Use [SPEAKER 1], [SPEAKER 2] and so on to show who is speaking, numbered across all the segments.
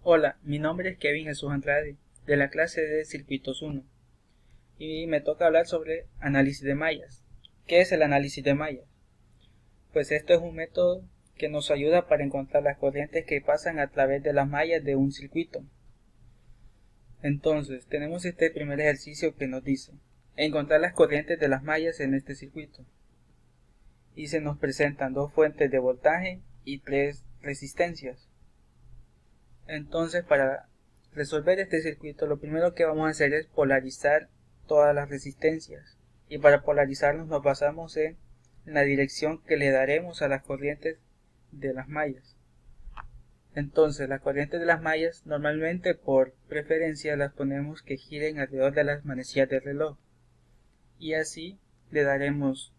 [SPEAKER 1] Hola, mi nombre es Kevin Jesús Andrade, de la clase de Circuitos 1, y me toca hablar sobre análisis de mallas. ¿Qué es el análisis de mallas? Pues esto es un método que nos ayuda para encontrar las corrientes que pasan a través de las mallas de un circuito. Entonces, tenemos este primer ejercicio que nos dice encontrar las corrientes de las mallas en este circuito. Y se nos presentan dos fuentes de voltaje y tres resistencias. Entonces, para resolver este circuito, lo primero que vamos a hacer es polarizar todas las resistencias. Y para polarizarlos nos basamos en la dirección que le daremos a las corrientes de las mallas. Entonces, las corrientes de las mallas normalmente por preferencia las ponemos que giren alrededor de las manecillas del reloj. Y así le daremos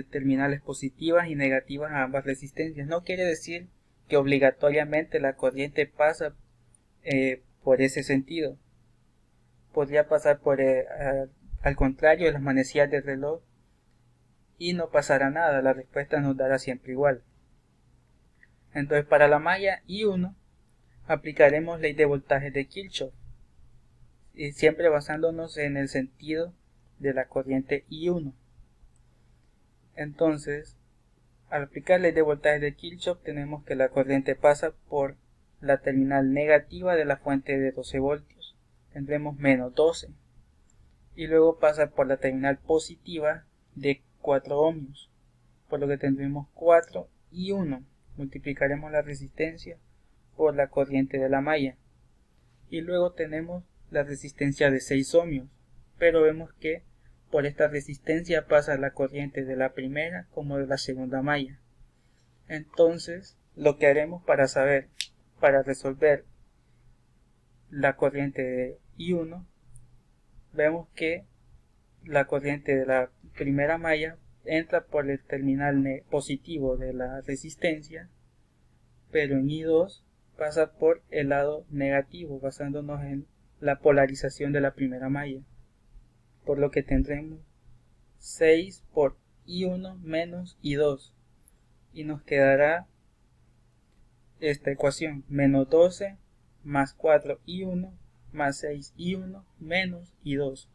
[SPEAKER 1] terminales positivas y negativas a ambas resistencias. No quiere decir que obligatoriamente la corriente pasa por ese sentido. Podría pasar por al contrario de las manecillas del reloj y no pasará nada, la respuesta nos dará siempre igual. Entonces, para la malla I1 aplicaremos ley de voltaje de Kirchhoff, y siempre basándonos en el sentido de la corriente I1. Entonces, al aplicar ley de voltaje de Kirchhoff, tenemos que la corriente pasa por la terminal negativa de la fuente de 12 voltios. Tendremos menos 12. Y luego pasa por la terminal positiva de 4 ohmios, por lo que tendremos 4 y 1. Multiplicaremos la resistencia por la corriente de la malla. Y luego tenemos la resistencia de 6 ohmios, pero vemos que por esta resistencia pasa la corriente de la primera como de la segunda malla. Entonces, lo que haremos para resolver la corriente de I1, vemos que la corriente de la primera malla entra por el terminal positivo de la resistencia, pero en I2 pasa por el lado negativo, basándonos en la polarización de la primera malla, por lo que tendremos 6 por I1 menos I2, y nos quedará esta ecuación: menos 12 más 4 I1 más 6 I1 menos I2.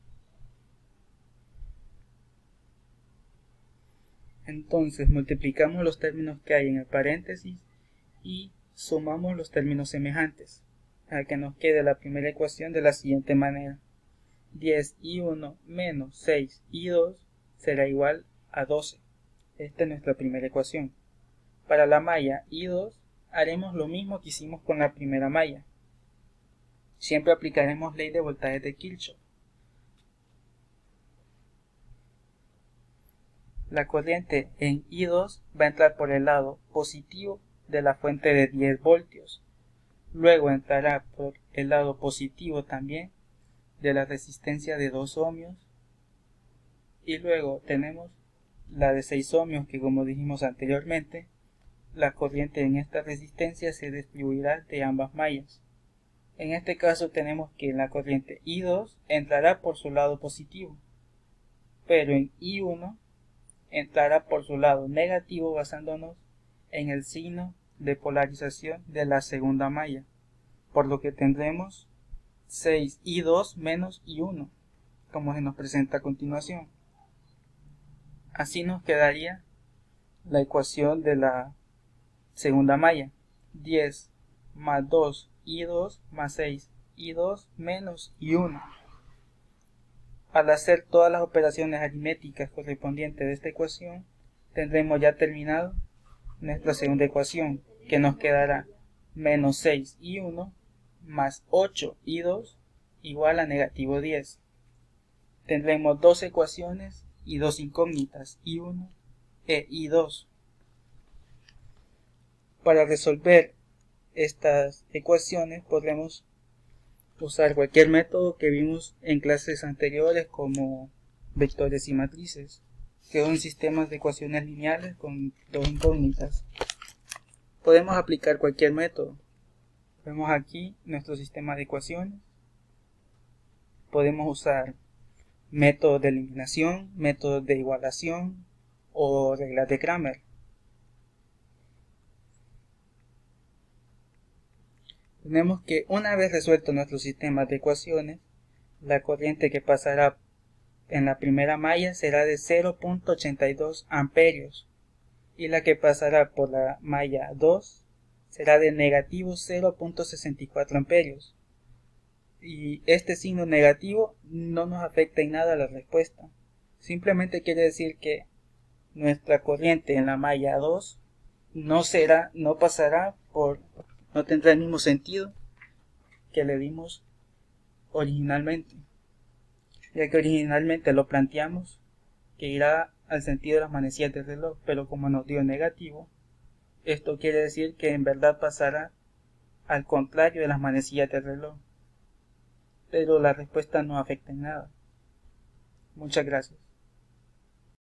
[SPEAKER 1] Entonces multiplicamos los términos que hay en el paréntesis y sumamos los términos semejantes, para que nos quede la primera ecuación de la siguiente manera: 10i1 menos 6i2 será igual a 12. Esta es nuestra primera ecuación. Para la malla i2 haremos lo mismo que hicimos con la primera malla. Siempre aplicaremos ley de voltaje de Kirchhoff. La corriente en I2 va a entrar por el lado positivo de la fuente de 10 voltios. Luego entrará por el lado positivo también de la resistencia de 2 ohmios. Y luego tenemos la de 6 ohmios, que como dijimos anteriormente, la corriente en esta resistencia se distribuirá de ambas mallas. En este caso tenemos que la corriente I2 entrará por su lado positivo, pero en I1 entrará por su lado negativo, basándonos en el signo de polarización de la segunda malla, por lo que tendremos 6i2 menos i1, como se nos presenta a continuación. Así nos quedaría la ecuación de la segunda malla: 10 más 2i2 más 6i2 menos i1. Al hacer todas las operaciones aritméticas correspondientes de esta ecuación, tendremos ya terminado nuestra segunda ecuación, que nos quedará menos 6i1 más 8i2 igual a negativo 10. Tendremos dos ecuaciones y dos incógnitas, i1 e i2. Para resolver estas ecuaciones podremos usar cualquier método que vimos en clases anteriores, como vectores y matrices, que son sistemas de ecuaciones lineales con dos incógnitas. Podemos aplicar cualquier método. Vemos aquí nuestro sistema de ecuaciones. Podemos usar métodos de eliminación, métodos de igualación o reglas de Cramer. Tenemos que una vez resuelto nuestro sistema de ecuaciones, la corriente que pasará en la primera malla será de 0.82 amperios y la que pasará por la malla 2 será de negativo 0.64 amperios. Y este signo negativo no nos afecta en nada a la respuesta. Simplemente quiere decir que nuestra corriente en la malla 2 no tendrá el mismo sentido que le dimos originalmente, ya que originalmente lo planteamos que irá al sentido de las manecillas del reloj, pero como nos dio negativo, esto quiere decir que en verdad pasará al contrario de las manecillas del reloj, pero la respuesta no afecta en nada. Muchas gracias.